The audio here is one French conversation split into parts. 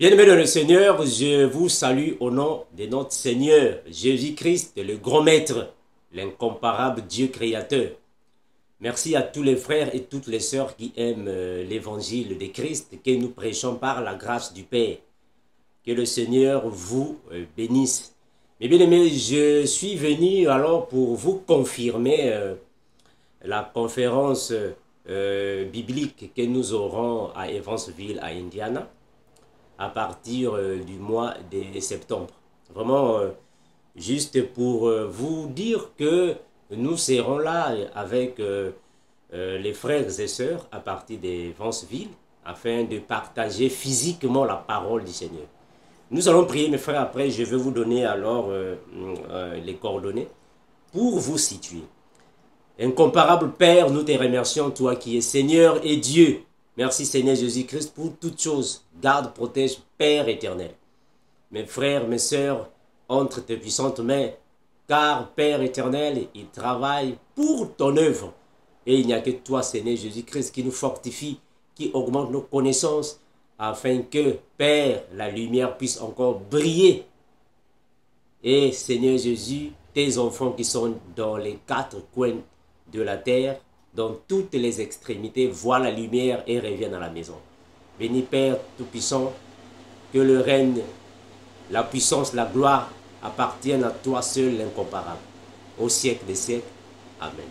Bien-aimés dans le Seigneur, je vous salue au nom de notre Seigneur Jésus-Christ, le grand maître, l'incomparable Dieu créateur. Merci à tous les frères et toutes les sœurs qui aiment l'évangile de Christ que nous prêchons par la grâce du Père. Que le Seigneur vous bénisse. Mais bien aimés, je suis venu alors pour vous confirmer la conférence biblique que nous aurons à Evansville, à Indiana, à partir du mois de septembre. Vraiment, juste pour vous dire que nous serons là avec les frères et sœurs à partir d'Evansville afin de partager physiquement la parole du Seigneur. Nous allons prier, mes frères, après je vais vous donner alors les coordonnées pour vous situer. Incomparable Père, nous te remercions, toi qui es Seigneur et Dieu. Merci Seigneur Jésus-Christ pour toutes choses. Garde, protège, Père éternel. Mes frères, mes sœurs, entre tes puissantes mains, car Père éternel, il travaille pour ton œuvre. Et il n'y a que toi, Seigneur Jésus-Christ, qui nous fortifie, qui augmente nos connaissances, afin que, Père, la lumière puisse encore briller. Et Seigneur Jésus, tes enfants qui sont dans les quatre coins de la terre, dans toutes les extrémités, voient la lumière et reviennent à la maison. Béni Père Tout-Puissant, que le règne, la puissance, la gloire appartiennent à toi seul, l'incomparable, au siècle des siècles. Amen.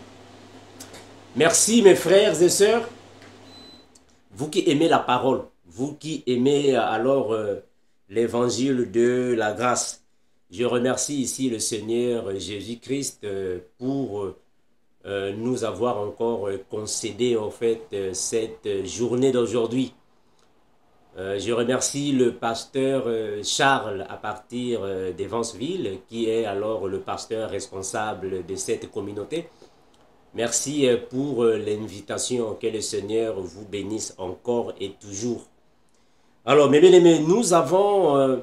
Merci mes frères et sœurs, vous qui aimez la parole, vous qui aimez alors l'évangile de la grâce. Je remercie ici le Seigneur Jésus-Christ pour nous avoir encore concédé en fait cette journée d'aujourd'hui. Je remercie le pasteur Charles à partir d'Evansville, qui est alors le pasteur responsable de cette communauté. Merci pour l'invitation, que le Seigneur vous bénisse encore et toujours. Alors mes bien-aimés, nous avons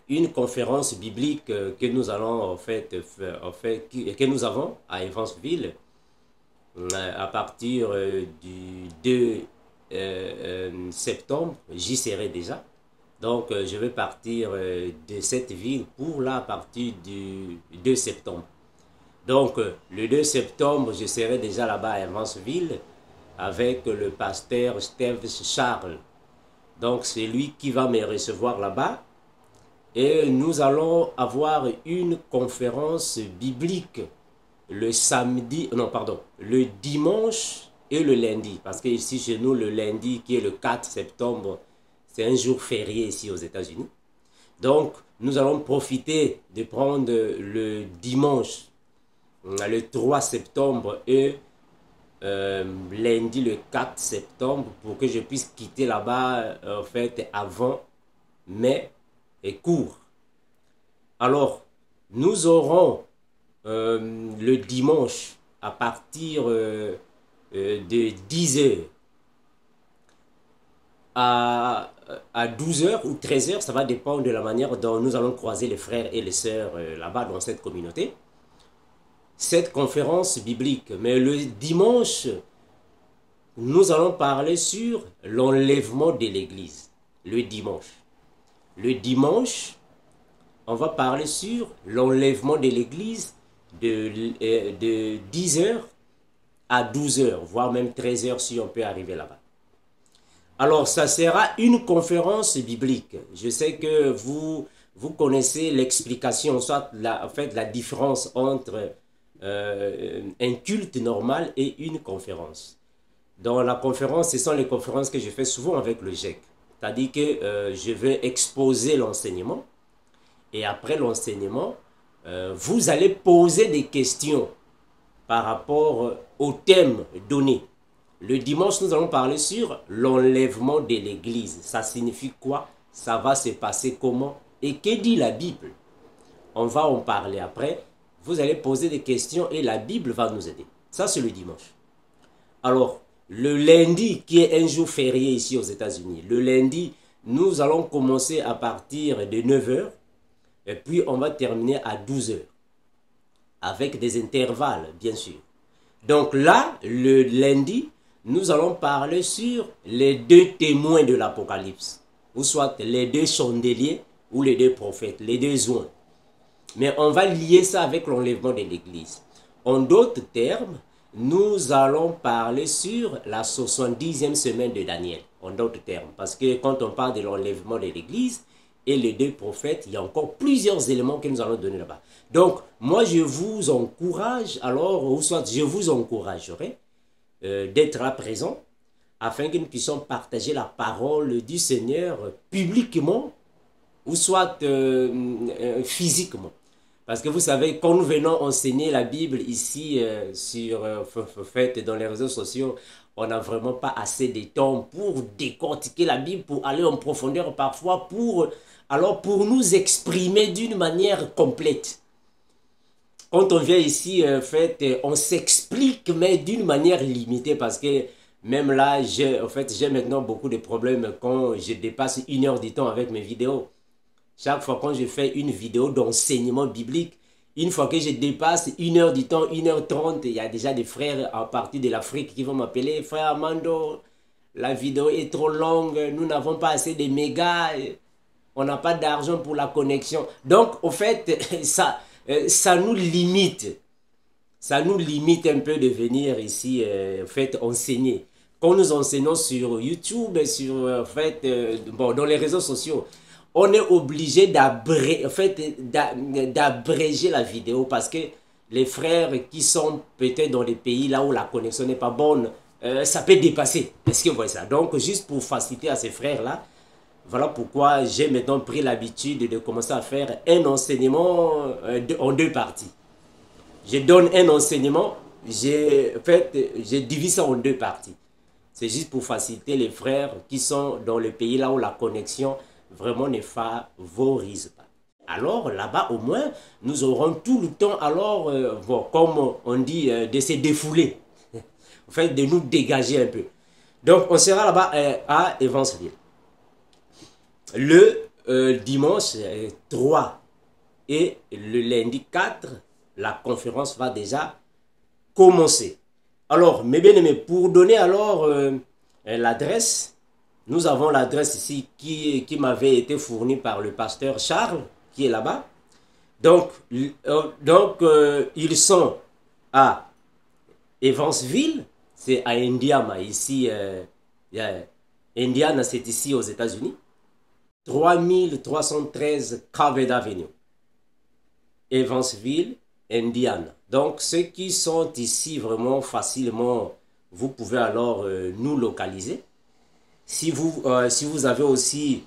une conférence biblique que nous allons que nous avons à Evansville à partir du 2 septembre. J'y serai déjà. Donc je vais partir de cette ville pour là à partir du 2 septembre. Donc le 2 septembre, je serai déjà là-bas à Evansville avec le pasteur Steve Charles. Donc c'est lui qui va me recevoir là-bas. Et nous allons avoir une conférence biblique le samedi, non pardon, le dimanche et le lundi. Parce que ici chez nous, le lundi qui est le 4 septembre, c'est un jour férié ici aux États-Unis. Donc nous allons profiter de prendre le dimanche, le 3 septembre et lundi le 4 septembre pour que je puisse quitter là-bas en fait avant mai et court. Alors, nous aurons le dimanche à partir de 10h à 12h ou 13h, ça va dépendre de la manière dont nous allons croiser les frères et les sœurs là-bas dans cette communauté. Cette conférence biblique, mais le dimanche, nous allons parler sur l'enlèvement de l'Église, le dimanche. Le dimanche, on va parler sur l'enlèvement de l'Église de 10h à 12h, voire même 13h si on peut arriver là-bas. Alors, ça sera une conférence biblique. Je sais que vous connaissez l'explication, soit en fait, la différence entre un culte normal et une conférence. Dans la conférence, ce sont les conférences que je fais souvent avec le GEC. C'est-à-dire que je vais exposer l'enseignement et après l'enseignement, vous allez poser des questions par rapport au thème donné. Le dimanche, nous allons parler sur l'enlèvement de l'Église. Ça signifie quoi? Ça va se passer comment? Et que dit la Bible? On va en parler après. Vous allez poser des questions et la Bible va nous aider. Ça, c'est le dimanche. Alors, le lundi, qui est un jour férié ici aux États-Unis, le lundi, nous allons commencer à partir de 9h et puis on va terminer à 12h avec des intervalles, bien sûr. Donc là, le lundi, nous allons parler sur les deux témoins de l'Apocalypse, ou soit les deux chandeliers ou les deux prophètes, les deux joints. Mais on va lier ça avec l'enlèvement de l'Église. En d'autres termes, nous allons parler sur la 70e semaine de Daniel. En d'autres termes, parce que quand on parle de l'enlèvement de l'Église et les deux prophètes, il y a encore plusieurs éléments que nous allons donner là-bas. Donc, moi, je vous encourage, alors, ou soit je vous encouragerai d'être là présent afin que nous puissions partager la parole du Seigneur publiquement ou soit physiquement. Parce que vous savez, quand nous venons enseigner la Bible ici dans les réseaux sociaux, on n'a vraiment pas assez de temps pour décortiquer la Bible, pour aller en profondeur parfois, pour nous exprimer d'une manière complète. Quand on vient ici, on s'explique, mais d'une manière limitée, parce que même là, j'ai maintenant beaucoup de problèmes quand je dépasse 1 heure de temps avec mes vidéos. Chaque fois quand je fais une vidéo d'enseignement biblique, une fois que je dépasse 1 heure du temps, 1h30, il y a déjà des frères à partir de l'Afrique qui vont m'appeler. Frère Armando, la vidéo est trop longue, nous n'avons pas assez de mégas, on n'a pas d'argent pour la connexion. Donc, au fait, ça nous limite. Ça nous limite un peu de venir ici, enseigner. Quand nous enseignons sur YouTube, dans les réseaux sociaux, on est obligé d'abréger la vidéo parce que les frères qui sont peut-être dans les pays là où la connexion n'est pas bonne, ça peut dépasser. Est-ce que vous voyez ça? Donc, juste pour faciliter à ces frères-là, voilà pourquoi j'ai maintenant pris l'habitude de commencer à faire un enseignement en 2 parties. Je donne un enseignement, j'ai divisé ça en 2 parties. C'est juste pour faciliter les frères qui sont dans le pays là où la connexion vraiment ne favorise pas. Alors là-bas au moins, nous aurons tout le temps alors, comme on dit, de se défouler. En fait, de nous dégager un peu. Donc on sera là-bas à Evansville. Le dimanche 3 et le lundi 4, la conférence va déjà commencer. Alors, mes bien-aimés, pour donner alors l'adresse, nous avons l'adresse ici qui m'avait été fournie par le pasteur Charles, qui est là-bas. Donc, ils sont à Evansville, c'est à Indiana, ici, Indiana, c'est ici aux États-Unis. 3313 Cavett Avenue, Evansville, Indiana. Donc, ceux qui sont ici vraiment facilement, vous pouvez alors nous localiser. Si vous avez aussi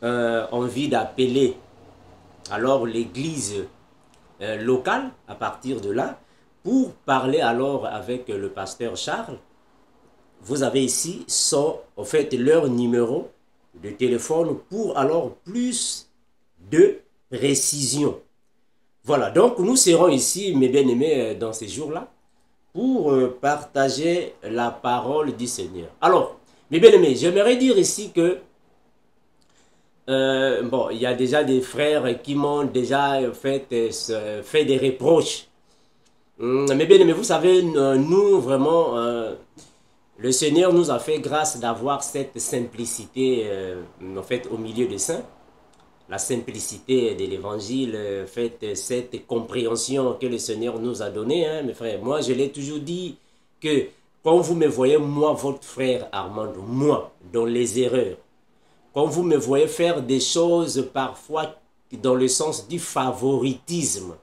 envie d'appeler alors l'église locale à partir de là, pour parler alors avec le pasteur Charles, vous avez ici leur numéro de téléphone pour alors plus de précision. Voilà, donc nous serons ici, mes bien-aimés, dans ces jours-là, pour partager la parole du Seigneur. Alors, mes bien-aimés, j'aimerais dire ici que, il y a déjà des frères qui m'ont déjà fait des reproches. Mes bien-aimés, vous savez, nous, vraiment, le Seigneur nous a fait grâce d'avoir cette simplicité, au milieu des saints. La simplicité de l'évangile, cette compréhension que le Seigneur nous a donnée, hein, mes frères. Moi, je l'ai toujours dit que quand vous me voyez, moi, votre frère Armando, moi, dans les erreurs, quand vous me voyez faire des choses parfois dans le sens du favoritisme,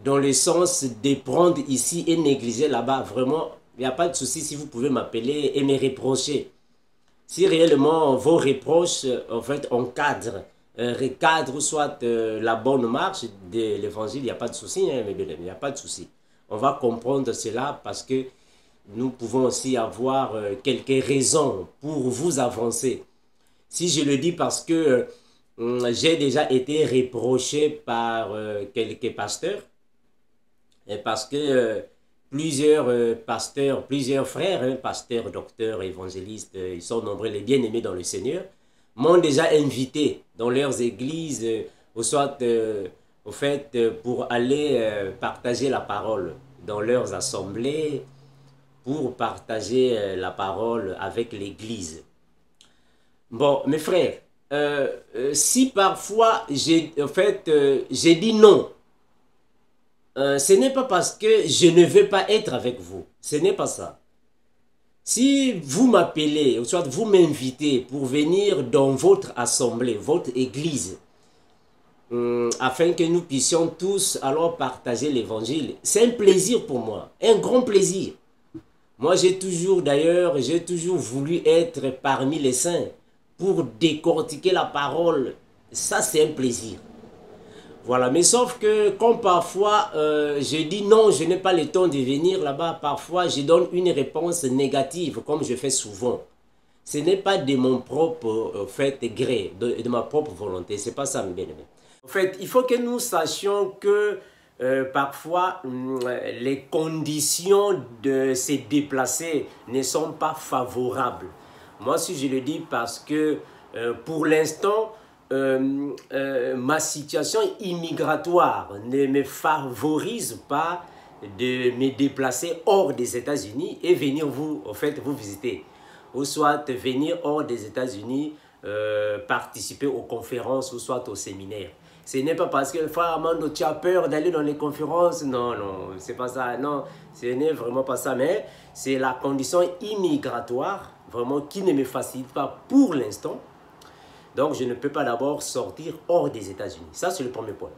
dans le sens de prendre ici et négliger là-bas, vraiment, il n'y a pas de souci si vous pouvez m'appeler et me reprocher. Si réellement vos reproches, encadrent, recadre soit la bonne marche de l'évangile, il n'y a pas de souci, hein, il n'y a pas de souci. On va comprendre cela parce que nous pouvons aussi avoir quelques raisons pour vous avancer. Si je le dis parce que j'ai déjà été reproché par quelques pasteurs, et parce que plusieurs pasteurs, plusieurs frères, hein, pasteurs, docteurs, évangélistes, ils sont nombreux, les bien-aimés dans le Seigneur, m'ont déjà invité dans leurs églises, pour aller partager la parole dans leurs assemblées, pour partager la parole avec l'Église. Bon, mes frères, si parfois j'ai dit non, ce n'est pas parce que je ne veux pas être avec vous. Ce n'est pas ça. Si vous m'appelez, ou soit vous m'invitez pour venir dans votre assemblée, votre église, afin que nous puissions tous alors partager l'évangile, c'est un plaisir pour moi, un grand plaisir. Moi, j'ai toujours voulu être parmi les saints pour décortiquer la parole. Ça, c'est un plaisir. Voilà, mais sauf que quand parfois je dis non, je n'ai pas le temps de venir là-bas, parfois je donne une réponse négative, comme je fais souvent. Ce n'est pas de mon propre gré, de ma propre volonté, c'est pas ça, mes bien-aimés. En fait, il faut que nous sachions que parfois les conditions de se déplacer ne sont pas favorables. Moi, si je le dis parce que pour l'instant, ma situation immigratoire ne me favorise pas de me déplacer hors des États-Unis et venir vous visiter. Ou soit venir hors des États-Unis, participer aux conférences ou soit au séminaire. Ce n'est pas parce que, frère Armando, tu as peur d'aller dans les conférences. Non, non, c'est pas ça. Non, ce n'est vraiment pas ça. Mais c'est la condition immigratoire, vraiment, qui ne me facilite pas pour l'instant. Donc, je ne peux pas d'abord sortir hors des États-Unis. Ça, c'est le premier point.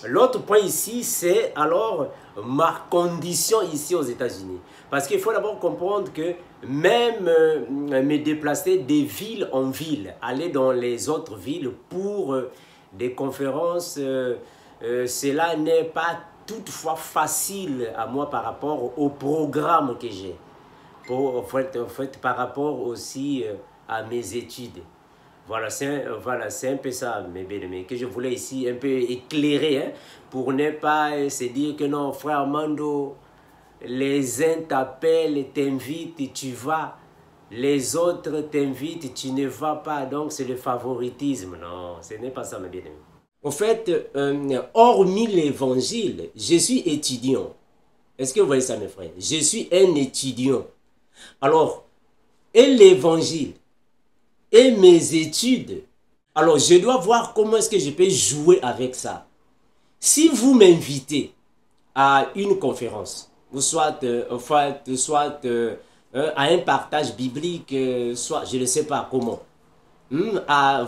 L'autre point ici, c'est alors ma condition ici aux États-Unis. Parce qu'il faut d'abord comprendre que même me déplacer de ville en ville, aller dans les autres villes pour des conférences, cela n'est pas toutefois facile à moi par rapport au programme que j'ai. Par rapport aussi à mes études. Voilà, c'est un peu ça, mes bien-aimés, que je voulais ici un peu éclairer, hein, pour ne pas se dire que non, frère Armando, les uns t'appellent, t'invitent, tu vas, les autres t'invitent, tu ne vas pas, donc c'est le favoritisme. Non, ce n'est pas ça, mes bien-aimés. En fait, hormis l'évangile, je suis étudiant. Est-ce que vous voyez ça, mes frères? Je suis un étudiant. Alors, et l'évangile et mes études, alors je dois voir comment est-ce que je peux jouer avec ça. Si vous m'invitez à une conférence, ou soit à un partage biblique, soit je ne sais pas comment, à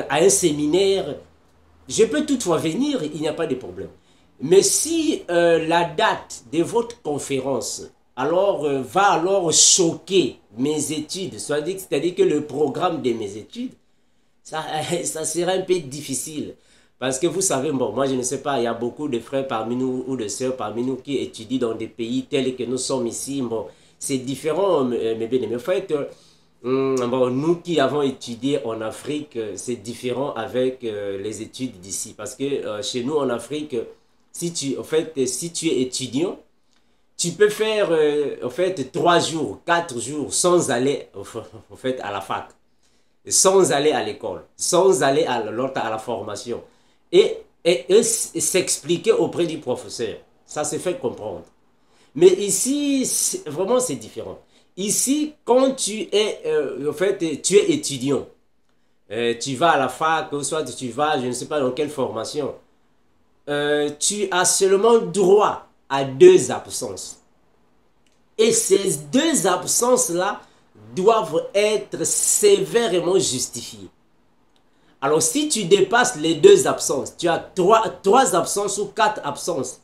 un séminaire, je peux toutefois venir, il n'y a pas de problème. Mais si la date de votre conférence va alors choquer mes études, c'est-à-dire que le programme de mes études, ça sera un peu difficile. Parce que vous savez, bon, moi je ne sais pas, il y a beaucoup de frères parmi nous ou de sœurs parmi nous qui étudient dans des pays tels que nous sommes ici. Bon, c'est différent, mes bien-aimés. En fait, bon, nous qui avons étudié en Afrique, c'est différent avec les études d'ici. Parce que chez nous en Afrique, si tu es étudiant, tu peux faire 3 jours, 4 jours sans aller à la fac, sans aller à l'école, sans aller à la formation et s'expliquer auprès du professeur. Ça se fait comprendre. Mais ici, vraiment c'est différent. Ici, quand tu es, tu es étudiant, tu vas à la fac, ou soit tu vas, je ne sais pas dans quelle formation, tu as seulement droit à 2 absences. Et ces 2 absences-là doivent être sévèrement justifiées. Alors, si tu dépasses les 2 absences, tu as 3 absences ou 4 absences,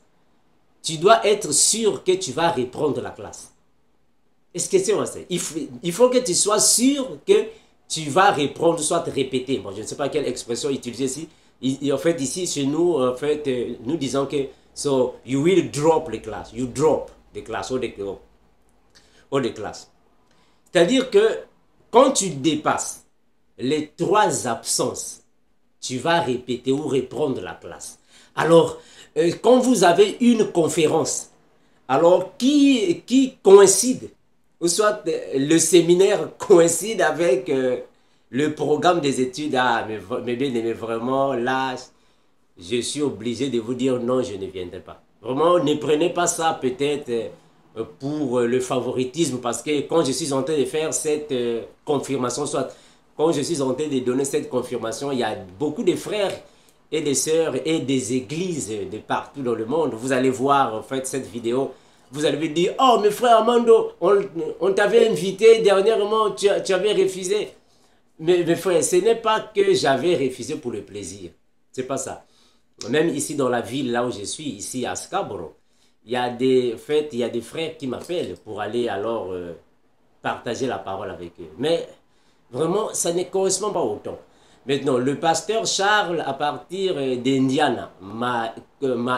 tu dois être sûr que tu vas reprendre la classe. Est-ce que c'est vrai? Il faut que tu sois sûr que tu vas reprendre, soit répéter. Bon, je ne sais pas quelle expression utiliser ici. En fait, ici, chez nous, nous disons que so, you will drop les classes. You drop des classes ou des classes. C'est-à-dire que quand tu dépasses les 3 absences, tu vas répéter ou reprendre la classe. Alors, quand vous avez une conférence, alors qui coïncide, ou soit le séminaire coïncide avec le programme des études, mais vraiment là, je suis obligé de vous dire non, je ne viendrai pas. Vraiment, ne prenez pas ça peut-être pour le favoritisme, parce que quand je suis en train de faire cette confirmation, soit quand je suis en train de donner cette confirmation, il y a beaucoup de frères et des sœurs et des églises de partout dans le monde. Vous allez voir en fait cette vidéo, vous allez me dire, oh mes frères Armando, on t'avait invité dernièrement, tu avais refusé. Mais mes frères, ce n'est pas que j'avais refusé pour le plaisir, c'est pas ça. Même ici dans la ville là où je suis, ici à Scarborough, il y a des fêtes, il y a des frères qui m'appellent pour aller alors partager la parole avec eux. Mais vraiment, ça ne correspond pas autant. Maintenant, le pasteur Charles, à partir d'Indiana, m'a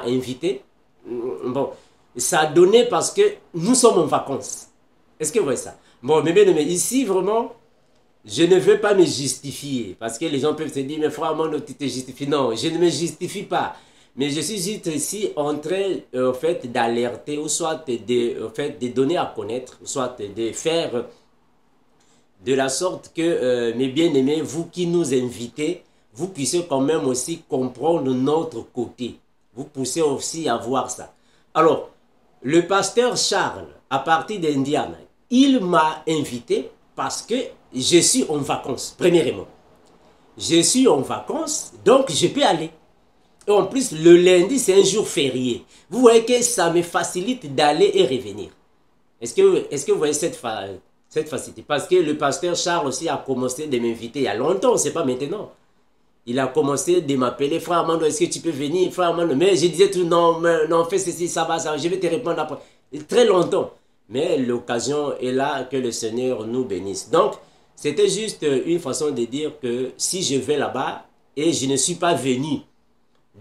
invité. Bon, ça a donné parce que nous sommes en vacances. Est-ce que vous voyez ça? Bon, mais bien aimé, ici, vraiment, je ne veux pas me justifier. Parce que les gens peuvent se dire, mais frère Armando, tu te justifies. Non, je ne me justifie pas. Mais je suis juste ici en train, en fait, d'alerter, ou soit de donner à connaître, soit de faire de la sorte que, mes bien-aimés, vous qui nous invitez, vous puissiez quand même aussi comprendre notre côté. Vous puissiez aussi avoir ça. Alors, le pasteur Charles, à partir d'Indiana, il m'a invité parce que je suis en vacances, premièrement. Je suis en vacances, donc je peux aller. Et en plus, le lundi, c'est un jour férié. Vous voyez que ça me facilite d'aller et revenir. Est-ce que vous voyez cette facilité? Parce que le pasteur Charles aussi a commencé de m'inviter il y a longtemps, c'est pas maintenant. Il a commencé de m'appeler, frère Armando, est-ce que tu peux venir, frère Armando? Mais je disais tout, non, non, fais ceci, ça va, je vais te répondre après. Très longtemps. Mais l'occasion est là, que le Seigneur nous bénisse. Donc, c'était juste une façon de dire que si je vais là-bas et je ne suis pas venu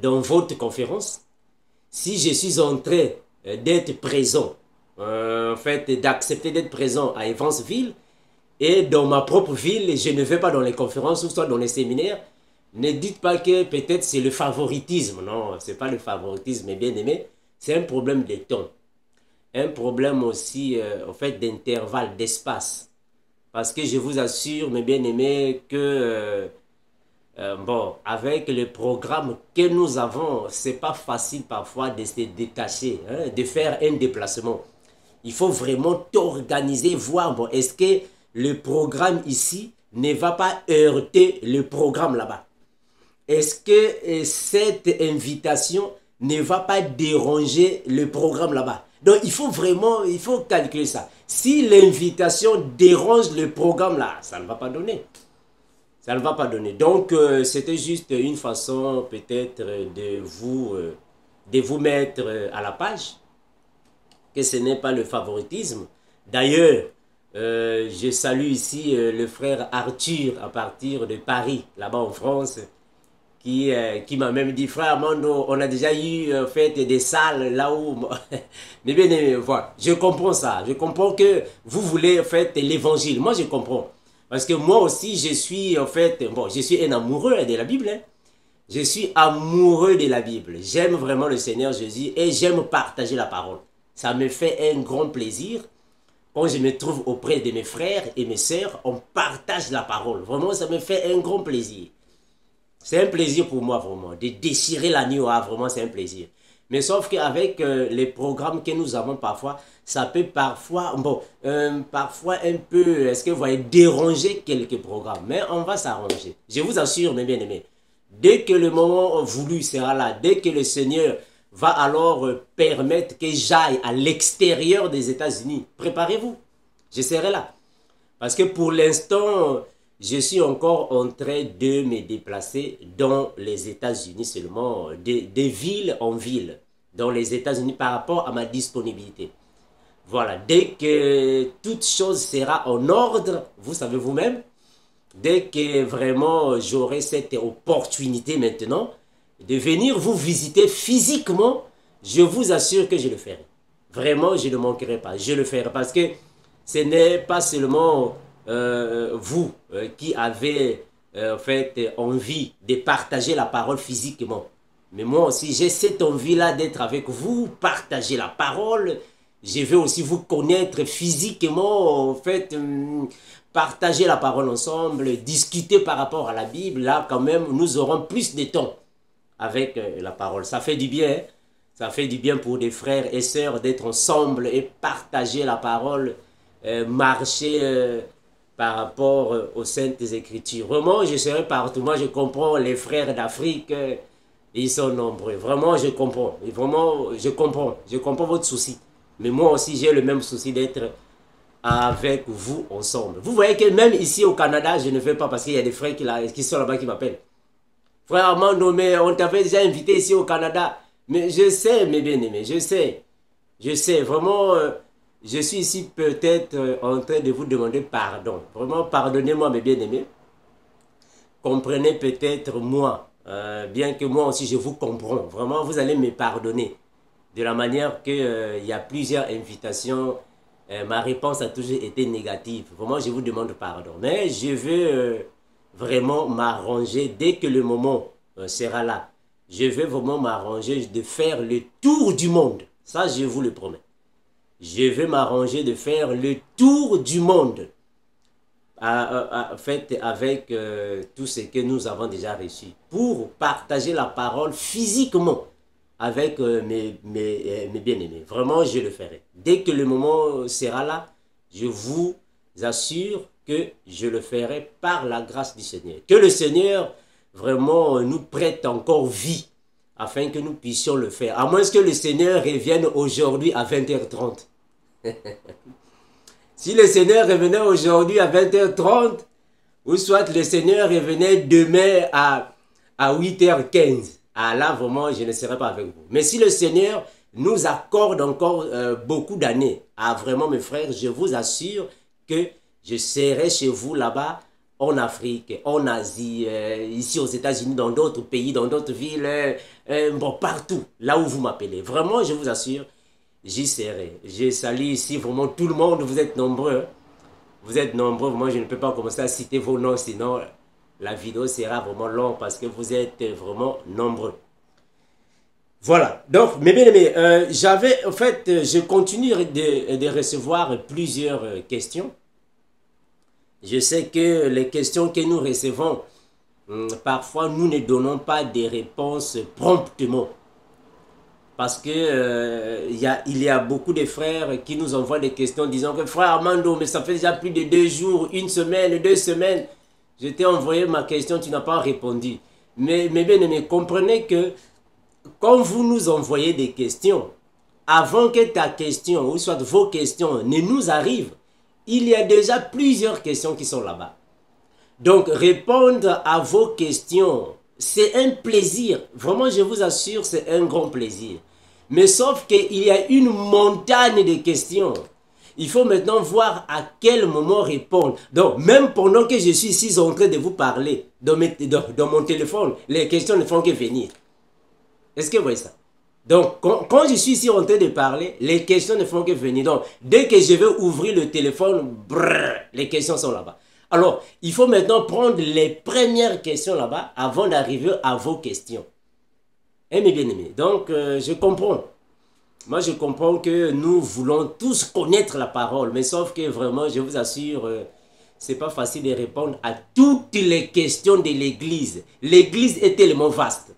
dans votre conférence, si je suis en train d'être présent, en fait, d'accepter d'être présent à Evansville, et dans ma propre ville, je ne vais pas dans les conférences ou soit dans les séminaires, ne dites pas que peut-être c'est le favoritisme. Non, ce n'est pas le favoritisme, mais bien aimé, c'est un problème de temps. Un problème aussi, en fait, d'intervalle, d'espace. Parce que je vous assure, mes bien-aimés, que bon, avec le programme que nous avons, c'est pas facile parfois de se détacher, hein, de faire un déplacement. Il faut vraiment t'organiser, voir, bon, est-ce que le programme ici ne va pas heurter le programme là-bas? Est-ce que cette invitation ne va pas déranger le programme là-bas? Donc, il faut vraiment, il faut calculer ça. Si l'invitation dérange le programme là, ça ne va pas donner. Ça ne va pas donner. Donc, c'était juste une façon peut-être de vous mettre à la page, que ce n'est pas le favoritisme. D'ailleurs, je salue ici le frère Arthur à partir de Paris, là-bas en France, qui m'a même dit, frère Armando, on a déjà eu fait des salles là où... Mais bien, voilà, je comprends ça. Je comprends que vous voulez faire l'évangile. Moi, je comprends. Parce que moi aussi, je suis en fait... Bon, je suis un amoureux de la Bible. Hein. Je suis amoureux de la Bible. J'aime vraiment le Seigneur Jésus et j'aime partager la parole. Ça me fait un grand plaisir. Quand je me trouve auprès de mes frères et mes sœurs, on partage la parole. Vraiment, ça me fait un grand plaisir. C'est un plaisir pour moi, vraiment. De déchirer l'agneau, vraiment, c'est un plaisir. Mais sauf qu'avec les programmes que nous avons parfois, ça peut parfois, bon, parfois un peu, est-ce que vous voyez, déranger quelques programmes. Mais on va s'arranger. Je vous assure, mes bien-aimés, dès que le moment voulu sera là, dès que le Seigneur va alors permettre que j'aille à l'extérieur des États-Unis, préparez-vous, je serai là. Parce que pour l'instant, je suis encore en train de me déplacer dans les États-Unis seulement, de ville en ville, dans les États-Unis par rapport à ma disponibilité. Voilà, dès que toute chose sera en ordre, vous savez vous-même, dès que vraiment j'aurai cette opportunité maintenant de venir vous visiter physiquement, je vous assure que je le ferai. Vraiment, je ne manquerai pas, je le ferai parce que ce n'est pas seulement... vous qui avez en fait envie de partager la parole physiquement. Mais moi aussi, j'ai cette envie-là d'être avec vous, partager la parole. Je veux aussi vous connaître physiquement, en fait, partager la parole ensemble, discuter par rapport à la Bible. Là, quand même, nous aurons plus de temps avec la parole. Ça fait du bien, hein? Ça fait du bien pour des frères et sœurs d'être ensemble et partager la parole, marcher par rapport aux Saintes Écritures. Vraiment, je serai partout. Moi, je comprends les frères d'Afrique. Ils sont nombreux. Vraiment, je comprends. Et vraiment, je comprends. Je comprends votre souci. Mais moi aussi, j'ai le même souci d'être avec vous ensemble. Vous voyez que même ici au Canada, je ne fais pas parce qu'il y a des frères qui sont là-bas qui m'appellent. Frère Armando, mais on t'avait déjà invité ici au Canada. Mais je sais, mes bien-aimés, je sais. Je sais, vraiment, je suis ici peut-être en train de vous demander pardon. Vraiment, pardonnez-moi, mes bien-aimés. Comprenez peut-être moi, bien que moi aussi je vous comprends. Vraiment, vous allez me pardonner. De la manière qu'il y a plusieurs invitations, ma réponse a toujours été négative. Vraiment, je vous demande pardon. Mais je veux vraiment m'arranger dès que le moment sera là. Je veux vraiment m'arranger de faire le tour du monde. Ça, je vous le promets. Je veux m'arranger de faire le tour du monde. Fait avec tout ce que nous avons déjà reçu. Pour partager la parole physiquement avec mes bien-aimés. Vraiment, je le ferai. Dès que le moment sera là, je vous assure que je le ferai par la grâce du Seigneur. Que le Seigneur vraiment nous prête encore vie afin que nous puissions le faire. À moins que le Seigneur revienne aujourd'hui à 20h30. Si le Seigneur revenait aujourd'hui à 20h30, ou soit le Seigneur revenait demain à 8h15, ah là vraiment je ne serai pas avec vous. Mais si le Seigneur nous accorde encore beaucoup d'années, ah vraiment mes frères, je vous assure que je serai chez vous là-bas, en Afrique, en Asie, ici aux États-Unis, dans d'autres pays, dans d'autres villes, bon, partout, là où vous m'appelez. Vraiment, je vous assure, j'y serai. Je salue ici vraiment tout le monde, vous êtes nombreux. Vous êtes nombreux, moi je ne peux pas commencer à citer vos noms, sinon la vidéo sera vraiment longue parce que vous êtes vraiment nombreux. Voilà, donc mes bien-aimés, en fait, je continue de recevoir plusieurs questions. Je sais que les questions que nous recevons, parfois nous ne donnons pas des réponses promptement. Parce que il y a beaucoup de frères qui nous envoient des questions disant que frère Armando, mais ça fait déjà plus de 2 jours, 1 semaine, 2 semaines. Je t'ai envoyé ma question, tu n'as pas répondu. Mais bien aimés, comprenez que quand vous nous envoyez des questions, avant que ta question ou soit vos questions ne nous arrivent, il y a déjà plusieurs questions qui sont là-bas. Donc répondre à vos questions, c'est un plaisir. Vraiment, je vous assure, c'est un grand plaisir. Mais sauf qu'il y a une montagne de questions. Il faut maintenant voir à quel moment répondre. Donc, même pendant que je suis ici en train de vous parler, dans mon téléphone, les questions ne font que venir. Est-ce que vous voyez ça? Donc, quand je suis ici en train de parler, les questions ne font que venir. Donc, dès que je vais ouvrir le téléphone, brrr, les questions sont là-bas. Alors, il faut maintenant prendre les premières questions là-bas avant d'arriver à vos questions. Eh mes bien-aimés, donc je comprends. Moi, je comprends que nous voulons tous connaître la parole, mais sauf que vraiment, je vous assure, c'est pas facile de répondre à toutes les questions de l'Église. L'Église est tellement vaste.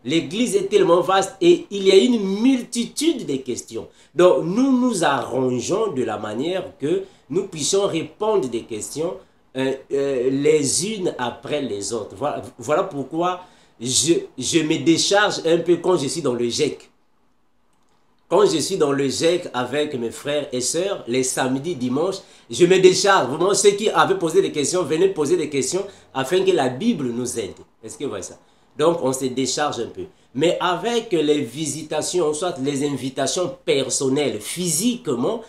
L'Église est tellement vaste et il y a une multitude de questions. Donc, nous nous arrangeons de la manière que nous puissions répondre des questions les unes après les autres. Voilà pourquoi je me décharge un peu quand je suis dans le GEC. Quand je suis dans le GEC avec mes frères et sœurs, les samedis, dimanches, je me décharge. Vraiment, ceux qui avaient posé des questions, venaient poser des questions afin que la Bible nous aide. Est-ce que vous voyez ça? Donc, on se décharge un peu. Mais avec les visitations, soit les invitations personnelles, physiquement,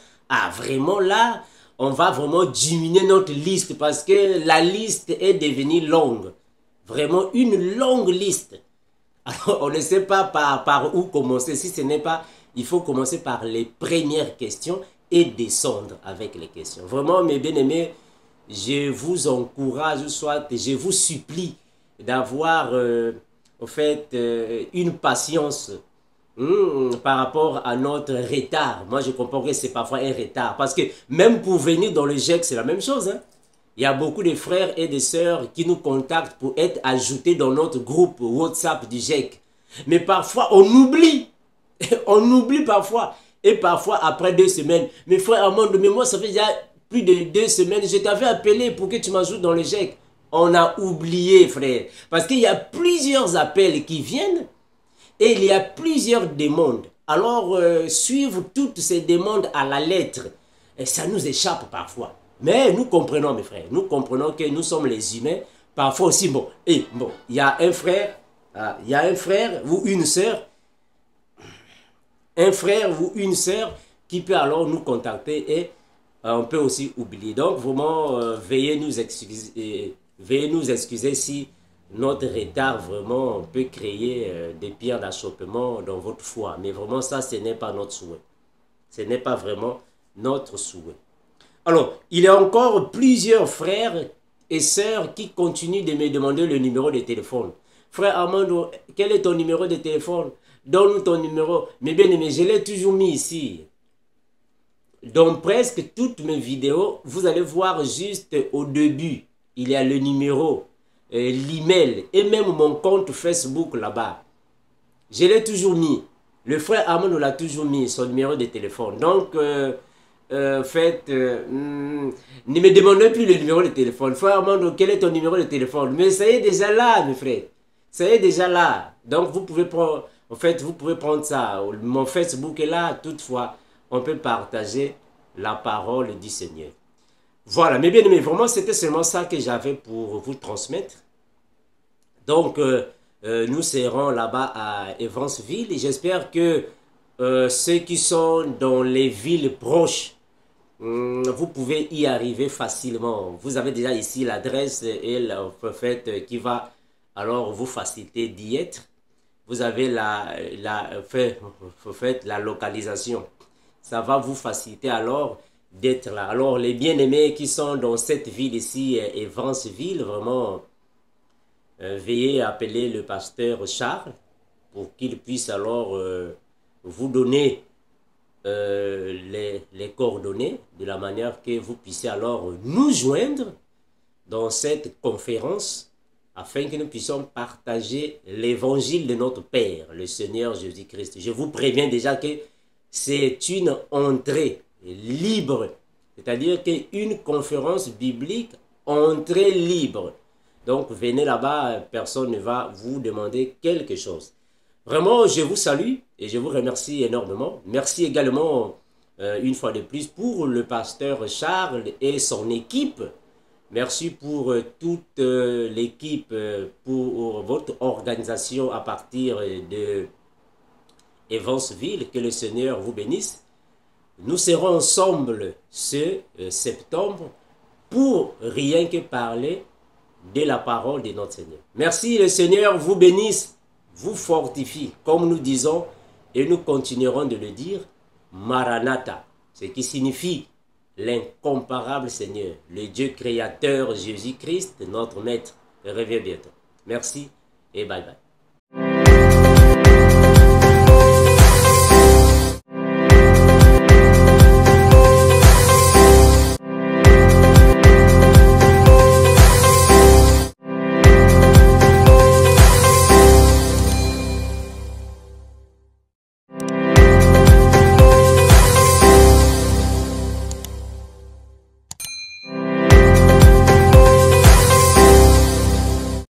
vraiment là, on va vraiment diminuer notre liste parce que la liste est devenue longue. Vraiment une longue liste. Alors, on ne sait pas par où commencer. Si ce n'est pas, il faut commencer par les premières questions et descendre avec les questions. Vraiment, mes bien-aimés, je vous encourage, soit je vous supplie d'avoir en fait une patience par rapport à notre retard. Moi, je comprends que c'est parfois un retard. Parce que même pour venir dans le GEC, c'est la même chose. Hein? Il y a beaucoup de frères et de sœurs qui nous contactent pour être ajoutés dans notre groupe WhatsApp du GEC. Mais parfois, on oublie. On oublie parfois. Et parfois, après 2 semaines, mes frères Armand, mais moi, ça fait déjà plus de 2 semaines, je t'avais appelé pour que tu m'ajoutes dans le GEC. On a oublié, frère. Parce qu'il y a plusieurs appels qui viennent et il y a plusieurs demandes. Alors, suivre toutes ces demandes à la lettre, ça nous échappe parfois. Mais nous comprenons, mes frères, nous comprenons que nous sommes les humains. Parfois aussi, bon, il y a un frère, ou une sœur, ou une sœur qui peut alors nous contacter et on peut aussi oublier. Donc, vraiment, veuillez nous excuser si notre retard vraiment peut créer des pierres d'achoppement dans votre foi. Mais vraiment, ça, ce n'est pas notre souhait. Ce n'est pas vraiment notre souhait. Alors, il y a encore plusieurs frères et sœurs qui continuent de me demander le numéro de téléphone. Frère Armando, quel est ton numéro de téléphone? Donne-nous ton numéro. Mais bien aimé, je l'ai toujours mis ici. Dans presque toutes mes vidéos, vous allez voir juste au début, il y a le numéro, l'email et même mon compte Facebook là-bas. Je l'ai toujours mis. Le frère Armando l'a toujours mis, son numéro de téléphone. Donc, ne me demandez plus le numéro de téléphone. Frère Armando, quel est ton numéro de téléphone? Mais ça y est déjà là, mes frères. Ça y est déjà là. Donc, vous pouvez prendre, vous pouvez prendre ça. Mon Facebook est là, toutefois, on peut partager la parole du Seigneur. Voilà, mes bien-aimés, vraiment, c'était seulement ça que j'avais pour vous transmettre. Donc, nous serons là-bas à Evansville et j'espère que ceux qui sont dans les villes proches, vous pouvez y arriver facilement. Vous avez déjà ici l'adresse et le prophète qui va alors vous faciliter d'y être. Vous avez la localisation. Ça va vous faciliter alors d'être là. Alors les bien-aimés qui sont dans cette ville ici, Evansville, vraiment, veuillez appeler le pasteur Charles pour qu'il puisse alors vous donner les coordonnées de la manière que vous puissiez alors nous joindre dans cette conférence afin que nous puissions partager l'évangile de notre Père, le Seigneur Jésus-Christ. Je vous préviens déjà que c'est une entrée libre, c'est-à-dire qu'une conférence biblique, entrée libre. Donc venez là-bas, personne ne va vous demander quelque chose. Vraiment, je vous salue et je vous remercie énormément. Merci également une fois de plus pour le pasteur Charles et son équipe. Merci pour toute l'équipe, pour votre organisation à partir de Evansville. Que le Seigneur vous bénisse. Nous serons ensemble ce septembre pour rien que parler de la parole de notre Seigneur. Merci, le Seigneur vous bénisse, vous fortifie, comme nous disons, et nous continuerons de le dire, Maranatha, ce qui signifie l'incomparable Seigneur, le Dieu créateur Jésus-Christ, notre Maître, revient bientôt. Merci et bye bye.